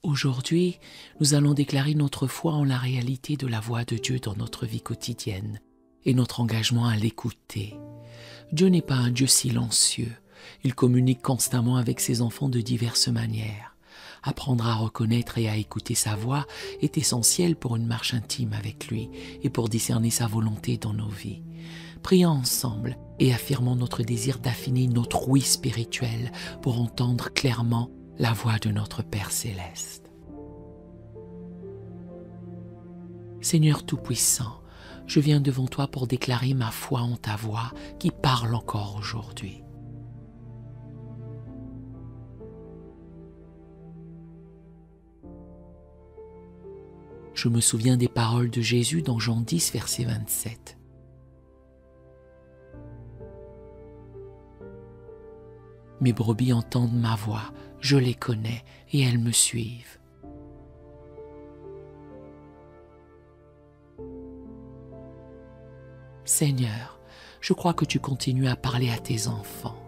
Aujourd'hui, nous allons déclarer notre foi en la réalité de la voix de Dieu dans notre vie quotidienne et notre engagement à l'écouter. Dieu n'est pas un Dieu silencieux. Il communique constamment avec ses enfants de diverses manières. Apprendre à reconnaître et à écouter sa voix est essentiel pour une marche intime avec lui et pour discerner sa volonté dans nos vies. Prions ensemble et affirmons notre désir d'affiner notre ouïe spirituelle pour entendre clairement la voix de notre Père céleste. Seigneur Tout-Puissant, je viens devant toi pour déclarer ma foi en ta voix qui parle encore aujourd'hui. Je me souviens des paroles de Jésus dans Jean 10, verset 27. Mes brebis entendent ma voix, je les connais et elles me suivent. Seigneur, je crois que tu continues à parler à tes enfants.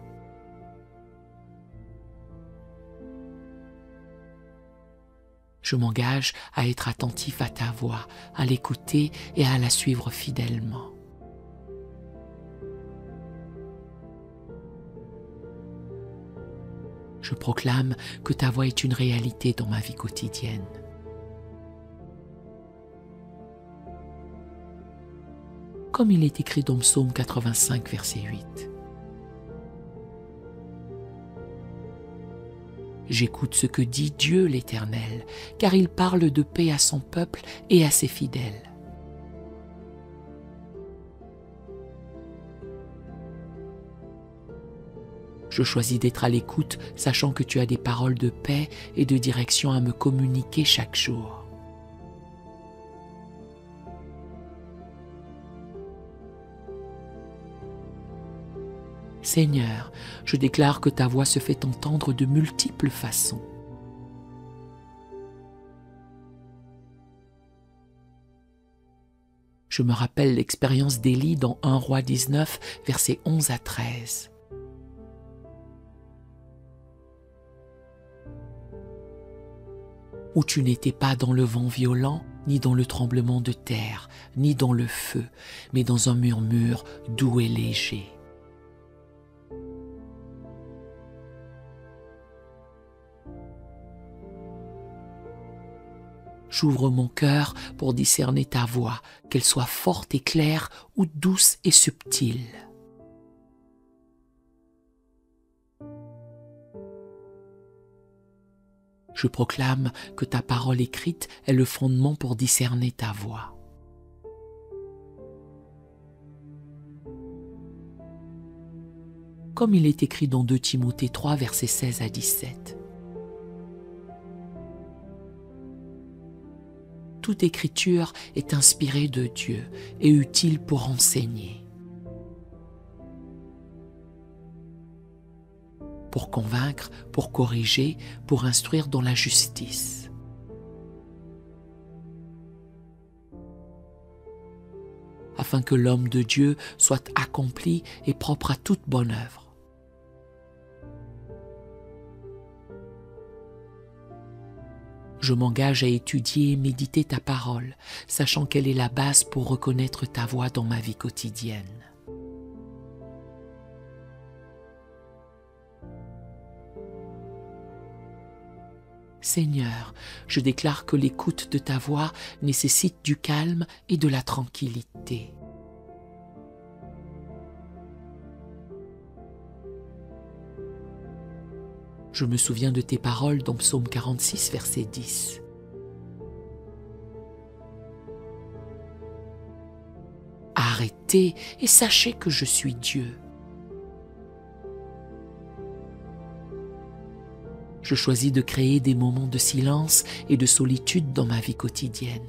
Je m'engage à être attentif à ta voix, à l'écouter et à la suivre fidèlement. Je proclame que ta voix est une réalité dans ma vie quotidienne. Comme il est écrit dans Psaume 85, verset 8. J'écoute ce que dit Dieu l'Éternel, car il parle de paix à son peuple et à ses fidèles. Je choisis d'être à l'écoute, sachant que tu as des paroles de paix et de direction à me communiquer chaque jour. Seigneur, je déclare que ta voix se fait entendre de multiples façons. Je me rappelle l'expérience d'Élie dans 1 Roi 19, versets 11 à 13. Où tu n'étais pas dans le vent violent, ni dans le tremblement de terre, ni dans le feu, mais dans un murmure doux et léger. J'ouvre mon cœur pour discerner ta voix, qu'elle soit forte et claire ou douce et subtile. Je proclame que ta parole écrite est le fondement pour discerner ta voix. Comme il est écrit dans 2 Timothée 3, versets 16 à 17. Toute écriture est inspirée de Dieu et utile pour enseigner, pour convaincre, pour corriger, pour instruire dans la justice. Afin que l'homme de Dieu soit accompli et propre à toute bonne œuvre. Je m'engage à étudier et méditer ta parole, sachant qu'elle est la base pour reconnaître ta voix dans ma vie quotidienne. Seigneur, je déclare que l'écoute de ta voix nécessite du calme et de la tranquillité. Je me souviens de tes paroles dans Psaume 46, verset 10. Arrêtez et sachez que je suis Dieu. Je choisis de créer des moments de silence et de solitude dans ma vie quotidienne.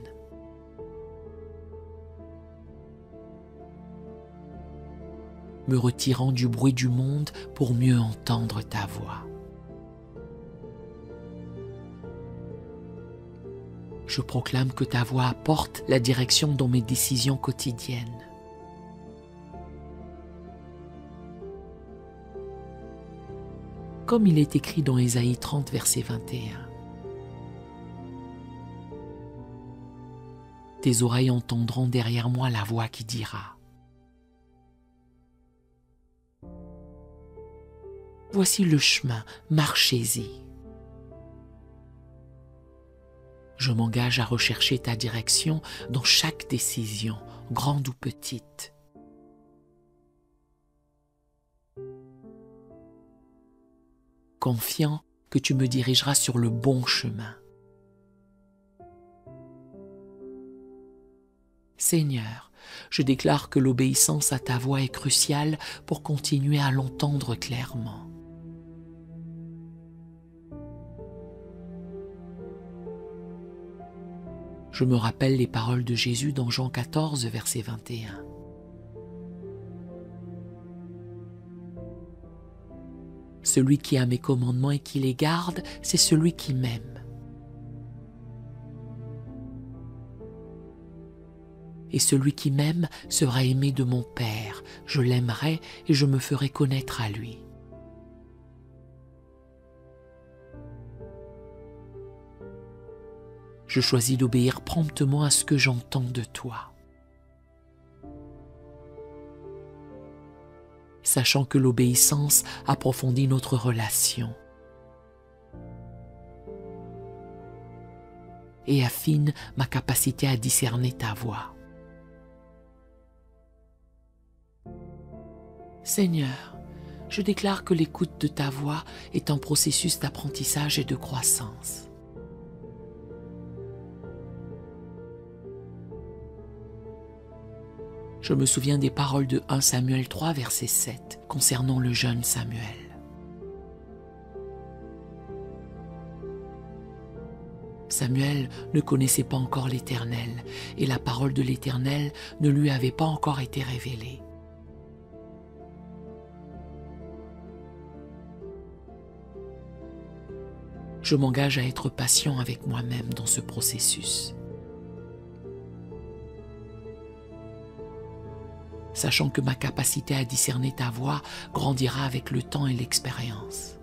Me retirant du bruit du monde pour mieux entendre ta voix. Je proclame que ta voix apporte la direction dans mes décisions quotidiennes. Comme il est écrit dans Ésaïe 30, verset 21. Tes oreilles entendront derrière moi la voix qui dira : voici le chemin, marchez-y. Je m'engage à rechercher ta direction dans chaque décision, grande ou petite. Confiant que tu me dirigeras sur le bon chemin. Seigneur, je déclare que l'obéissance à ta voix est cruciale pour continuer à l'entendre clairement. Je me rappelle les paroles de Jésus dans Jean 14, verset 21. Celui qui a mes commandements et qui les garde, c'est celui qui m'aime. Et celui qui m'aime sera aimé de mon Père. Je l'aimerai et je me ferai connaître à lui. Je choisis d'obéir promptement à ce que j'entends de toi. Sachant que l'obéissance approfondit notre relation et affine ma capacité à discerner ta voix. Seigneur, je déclare que l'écoute de ta voix est un processus d'apprentissage et de croissance. Je me souviens des paroles de 1 Samuel 3, verset 7, concernant le jeune Samuel. Samuel ne connaissait pas encore l'Éternel, et la parole de l'Éternel ne lui avait pas encore été révélée. Je m'engage à être patient avec moi-même dans ce processus. Sachant que ma capacité à discerner ta voix grandira avec le temps et l'expérience.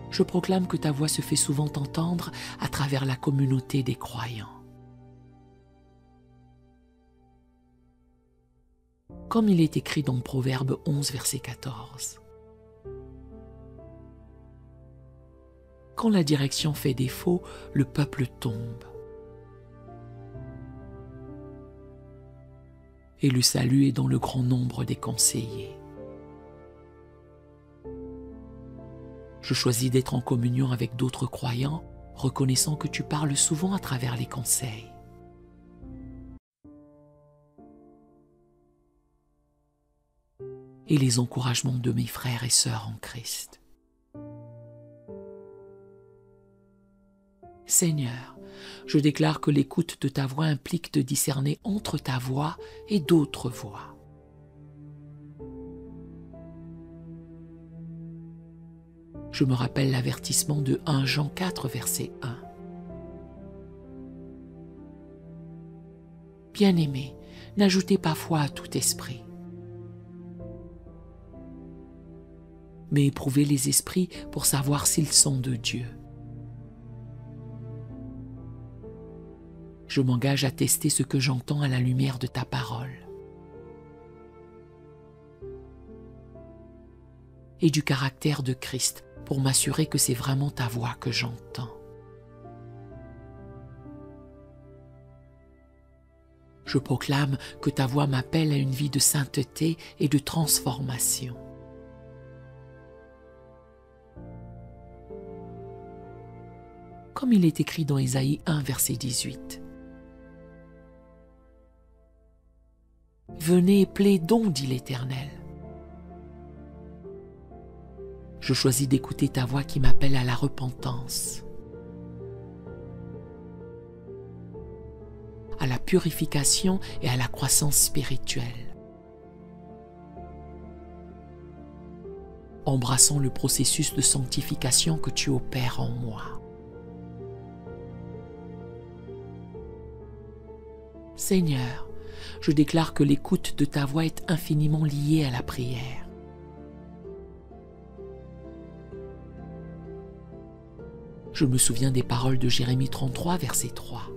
Je proclame que ta voix se fait souvent entendre à travers la communauté des croyants. Comme il est écrit dans Proverbe 11, verset 14. Quand la direction fait défaut, le peuple tombe. Et le salut est dans le grand nombre des conseillers. Je choisis d'être en communion avec d'autres croyants, reconnaissant que tu parles souvent à travers les conseils. Et les encouragements de mes frères et sœurs en Christ. Seigneur, je déclare que l'écoute de ta voix implique de discerner entre ta voix et d'autres voix. Je me rappelle l'avertissement de 1 Jean 4, verset 1. Bien-aimés, n'ajoutez pas foi à tout esprit, mais éprouvez les esprits pour savoir s'ils sont de Dieu. Je m'engage à tester ce que j'entends à la lumière de ta parole et du caractère de Christ pour m'assurer que c'est vraiment ta voix que j'entends. Je proclame que ta voix m'appelle à une vie de sainteté et de transformation. Comme il est écrit dans Ésaïe 1, verset 18. Venez et plaidons, dit l'Éternel. Je choisis d'écouter ta voix qui m'appelle à la repentance, à la purification et à la croissance spirituelle, embrassant le processus de sanctification que tu opères en moi. Seigneur, je déclare que l'écoute de ta voix est infiniment liée à la prière. Je me souviens des paroles de Jérémie 33, verset 3.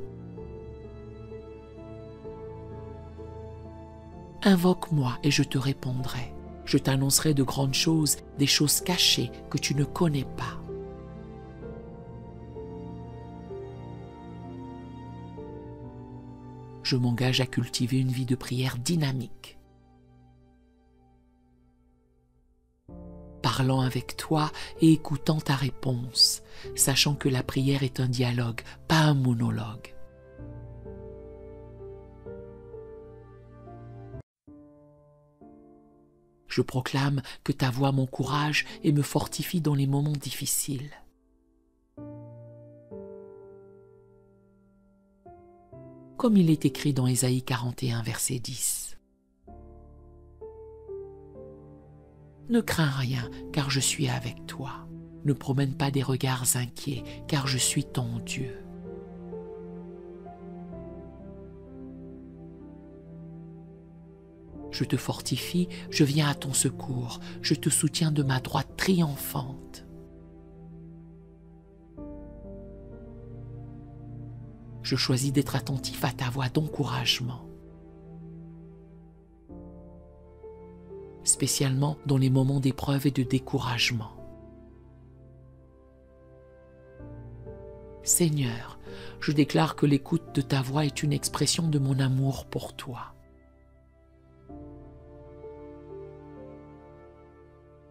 Invoque-moi et je te répondrai. Je t'annoncerai de grandes choses, des choses cachées que tu ne connais pas. Je m'engage à cultiver une vie de prière dynamique. Parlant avec toi et écoutant ta réponse, sachant que la prière est un dialogue, pas un monologue. Je proclame que ta voix m'encourage et me fortifie dans les moments difficiles. Comme il est écrit dans Ésaïe 41, verset 10. Ne crains rien, car je suis avec toi. Ne promène pas des regards inquiets, car je suis ton Dieu. Je te fortifie, je viens à ton secours, je te soutiens de ma droite triomphante. Je choisis d'être attentif à ta voix d'encouragement, spécialement dans les moments d'épreuve et de découragement. Seigneur, je déclare que l'écoute de ta voix est une expression de mon amour pour toi.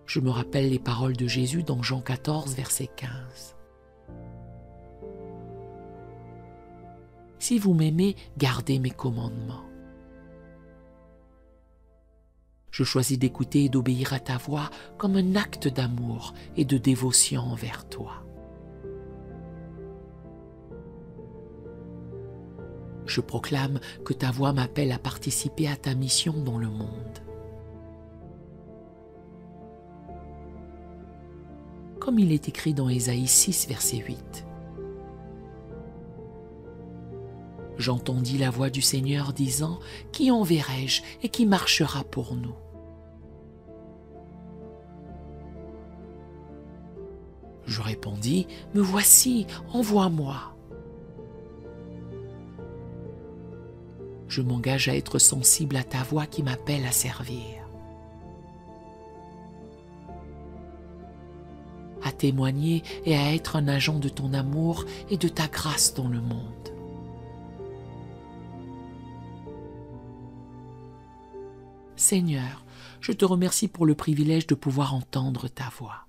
Je me rappelle les paroles de Jésus dans Jean 14, verset 15. Si vous m'aimez, gardez mes commandements. Je choisis d'écouter et d'obéir à ta voix comme un acte d'amour et de dévotion envers toi. Je proclame que ta voix m'appelle à participer à ta mission dans le monde. Comme il est écrit dans Ésaïe 6, verset 8. J'entendis la voix du Seigneur disant « Qui enverrai-je et qui marchera pour nous ?» Je répondis « Me voici, envoie-moi » Je m'engage à être sensible à ta voix qui m'appelle à servir, à témoigner et à être un agent de ton amour et de ta grâce dans le monde. Seigneur, je te remercie pour le privilège de pouvoir entendre ta voix.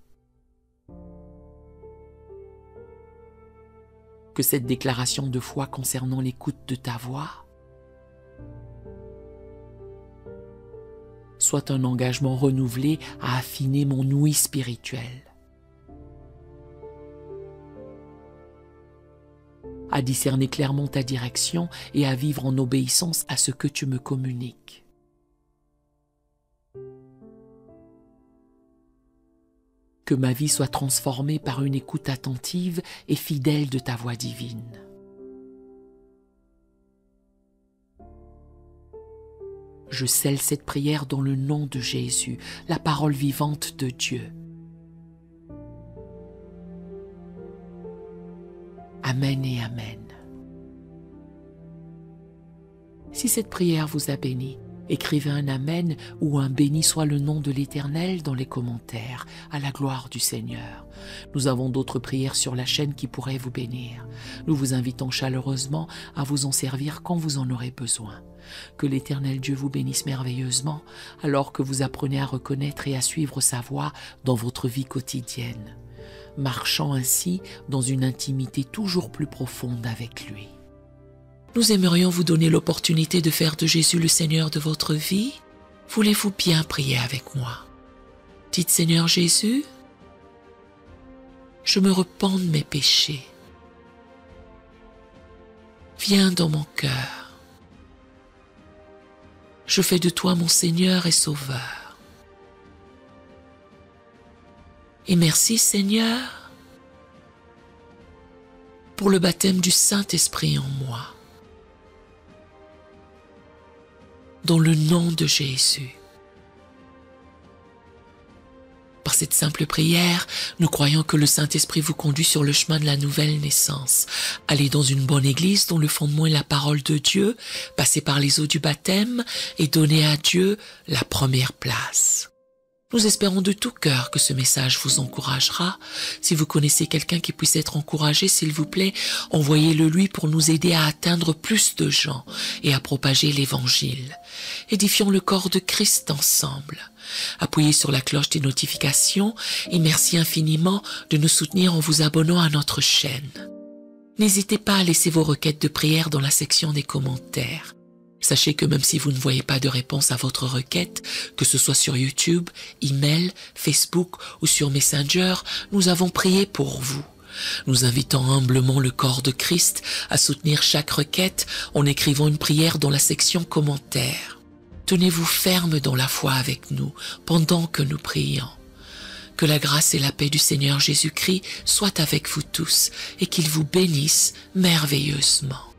Que cette déclaration de foi concernant l'écoute de ta voix soit un engagement renouvelé à affiner mon ouïe spirituelle, à discerner clairement ta direction et à vivre en obéissance à ce que tu me communiques. Que ma vie soit transformée par une écoute attentive et fidèle de ta voix divine. Je scelle cette prière dans le nom de Jésus, la parole vivante de Dieu. Amen et Amen. Si cette prière vous a béni, écrivez un Amen ou un béni soit le nom de l'Éternel dans les commentaires, à la gloire du Seigneur. Nous avons d'autres prières sur la chaîne qui pourraient vous bénir. Nous vous invitons chaleureusement à vous en servir quand vous en aurez besoin. Que l'Éternel Dieu vous bénisse merveilleusement alors que vous apprenez à reconnaître et à suivre sa voix dans votre vie quotidienne, marchant ainsi dans une intimité toujours plus profonde avec lui. Nous aimerions vous donner l'opportunité de faire de Jésus le Seigneur de votre vie. Voulez-vous bien prier avec moi? Dites Seigneur Jésus, je me repens de mes péchés. Viens dans mon cœur. Je fais de toi mon Seigneur et Sauveur. Et merci Seigneur pour le baptême du Saint-Esprit en moi. Dans le nom de Jésus. Parce cette simple prière, nous croyons que le Saint-Esprit vous conduit sur le chemin de la nouvelle naissance. Allez dans une bonne église dont le fondement est la parole de Dieu, passez par les eaux du baptême et donnez à Dieu la première place. Nous espérons de tout cœur que ce message vous encouragera. Si vous connaissez quelqu'un qui puisse être encouragé, s'il vous plaît, envoyez-le lui pour nous aider à atteindre plus de gens et à propager l'Évangile. Édifions le corps de Christ ensemble. Appuyez sur la cloche des notifications et merci infiniment de nous soutenir en vous abonnant à notre chaîne. N'hésitez pas à laisser vos requêtes de prière dans la section des commentaires. Sachez que même si vous ne voyez pas de réponse à votre requête, que ce soit sur YouTube, email, Facebook ou sur Messenger, nous avons prié pour vous. Nous invitons humblement le corps de Christ à soutenir chaque requête en écrivant une prière dans la section commentaires. Tenez-vous ferme dans la foi avec nous pendant que nous prions. Que la grâce et la paix du Seigneur Jésus-Christ soient avec vous tous et qu'il vous bénisse merveilleusement.